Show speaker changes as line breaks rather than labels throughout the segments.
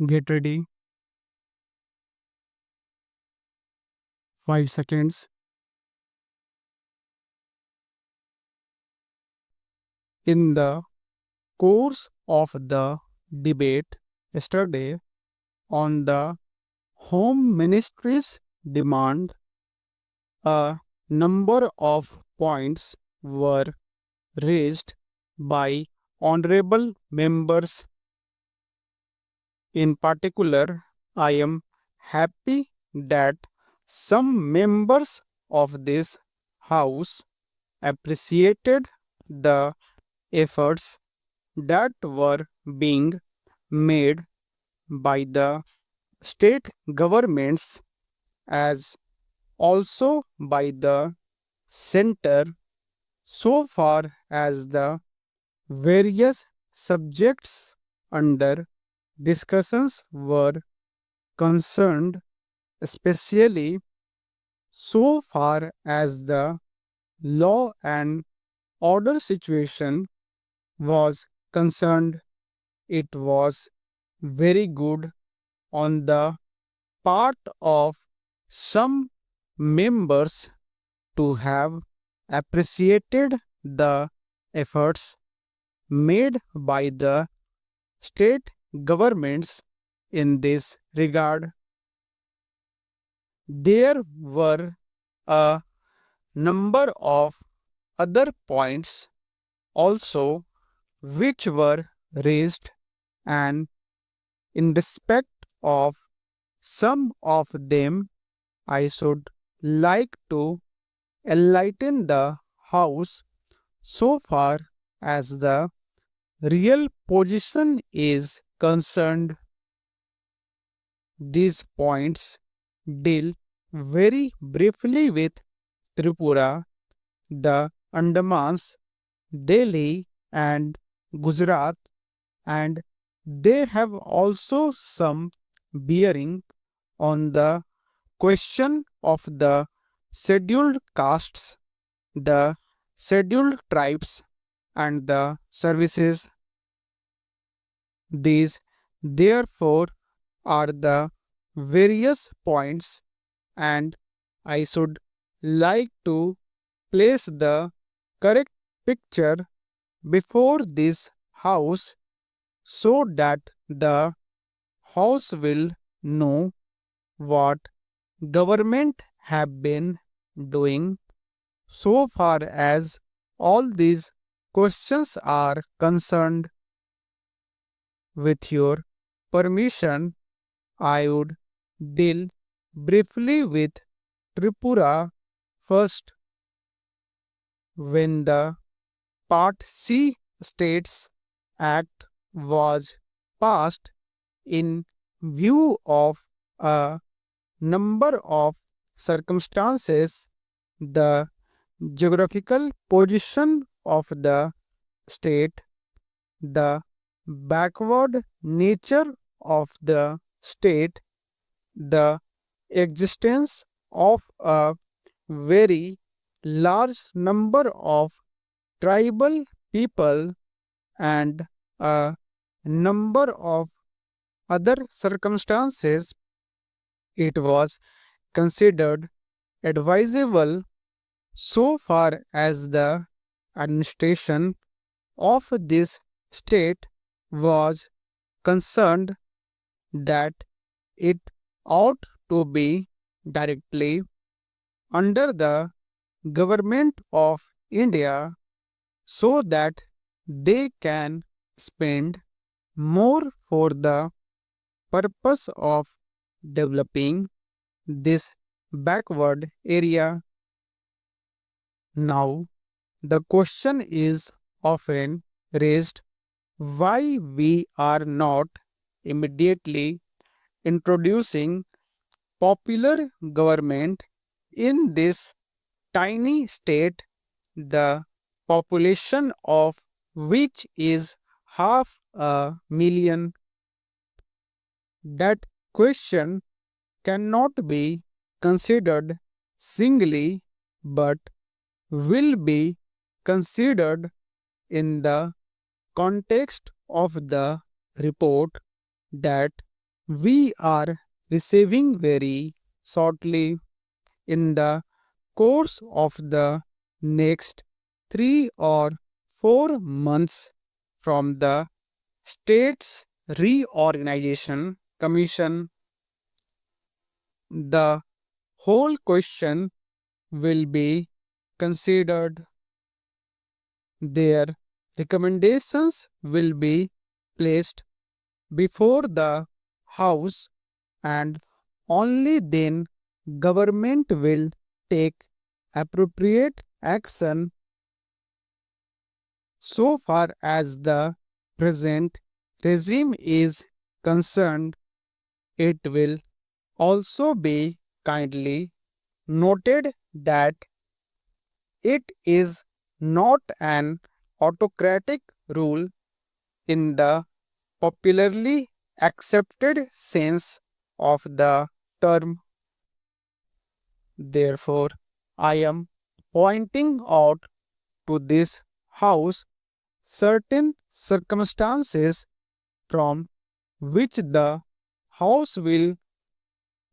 Get ready. 5 seconds. In the course of the debate yesterday on the Home Ministry's demand, a number of points were raised by honorable members. In particular, I am happy that some members of this House appreciated the efforts that were being made by the state governments as also by the center so far as the various subjects under discussions were concerned, especially so far as the law and order situation was concerned. It was very good on the part of some members to have appreciated the efforts made by the state governments in this regard. There were a number of other points also which were raised, and in respect of some of them, I should like to enlighten the House so far as the real position is concerned. These points deal very briefly with Tripura, the Andamans, Delhi, and Gujarat, and they have also some bearing on the question of the scheduled castes, the scheduled tribes, and the services. These, therefore, are the various points, and I should like to place the correct picture before this House so that the House will know what government have been doing so far as all these questions are concerned. With your permission, I would deal briefly with Tripura first. When the Part C States Act was passed in view of a number of circumstances, the geographical position of the state, the backward nature of the state, the existence of a very large number of tribal people, and a number of other circumstances, it was considered advisable so far as the administration of this state was concerned that it ought to be directly under the government of India so that they can spend more for the purpose of developing this backward area. Now, the question is often raised why we are not immediately introducing popular government in this tiny state, the population of which is 500,000. That question cannot be considered singly but will be considered in the context of the report that we are receiving very shortly in the course of the next 3 or 4 months from the States Reorganization Commission. The whole question will be considered. Their recommendations will be placed before the House, and only then government will take appropriate action. So far as the present regime is concerned, it will also be kindly noted that it is not an autocratic rule in the popularly accepted sense of the term. Therefore, I am pointing out to this House certain circumstances from which the House will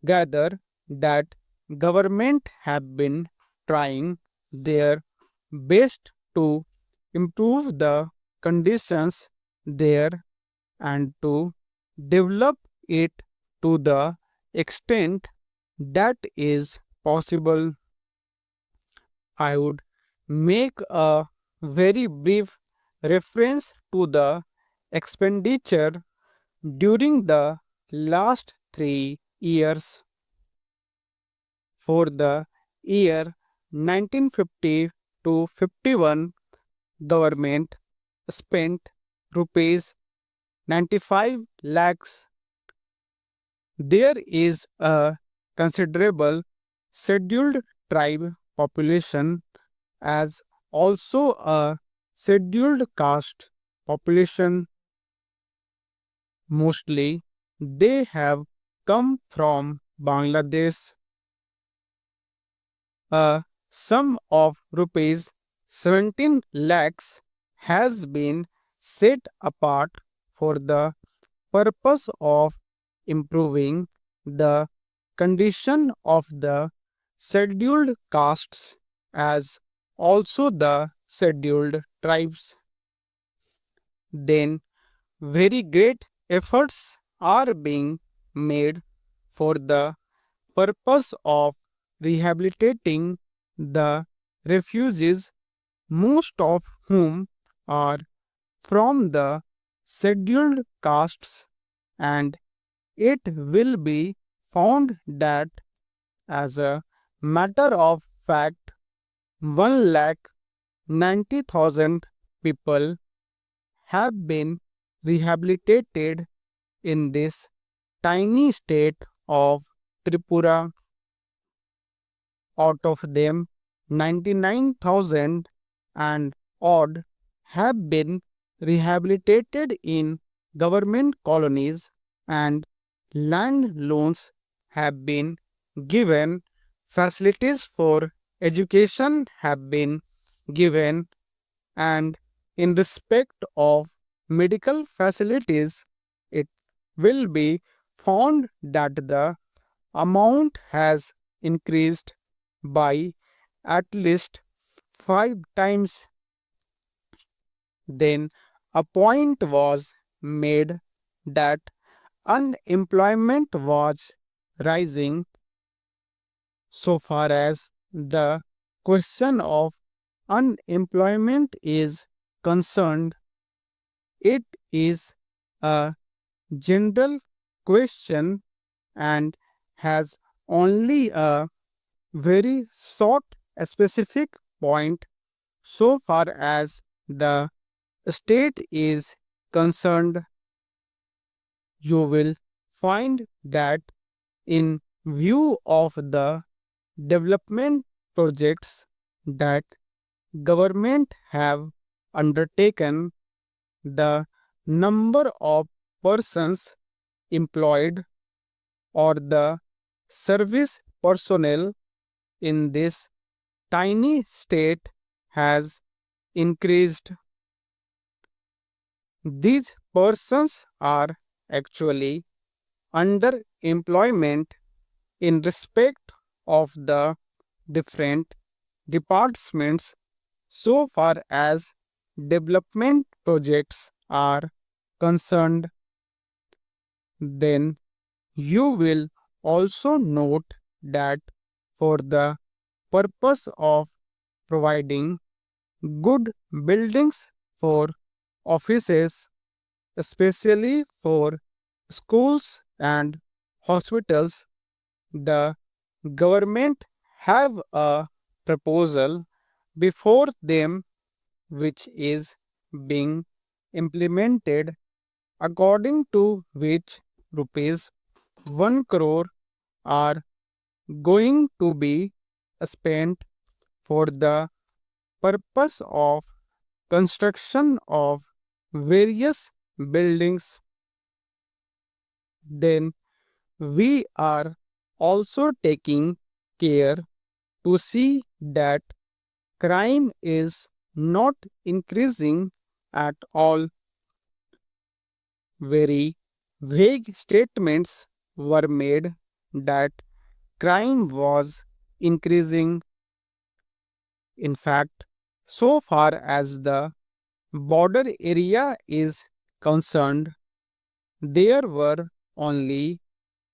gather that government have been trying their best to improve the conditions there and to develop it to the extent that is possible. I would make a very brief reference to the expenditure during the last 3 years. For the year 1950 to 51, government spent rupees 95 lakhs. There is a considerable scheduled tribe population as also a scheduled caste population. Mostly they have come from Bangladesh. A sum of rupees 17 lakhs has been set apart for the purpose of improving the condition of the scheduled castes as also the scheduled tribes. Then very great efforts are being made for the purpose of rehabilitating the refugees, most of whom are from the scheduled castes, and it will be found that, as a matter of fact, 1,90,000 people have been rehabilitated in this tiny state of Tripura. Out of them, 99,000 and odd have been rehabilitated in government colonies, and land loans have been given, facilities for education have been given, and in respect of medical facilities, it will be found that the amount has increased by at least 5 times. Then a point was made that unemployment was rising. So far as the question of unemployment is concerned, it is a general question and has only a very short specific point. So far as the state is concerned, you will find that in view of the development projects that government have undertaken, the number of persons employed or the service personnel in this tiny state has increased. These persons are actually underemployment in respect of the different departments so far as development projects are concerned. Then you will also note that for the purpose of providing good buildings for offices, especially for schools and hospitals, the government have a proposal before them which is being implemented, according to which rupees 1 crore are going to be spent for the purpose of construction of various buildings. Then we are also taking care to see that crime is not increasing at all. Very vague statements were made that crime was increasing. In fact, so far as the border area is concerned, there were only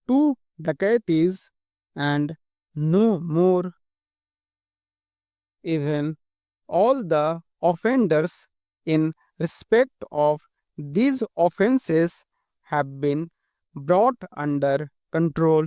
two dacoities and no more. Even all the offenders in respect of these offenses have been brought under control.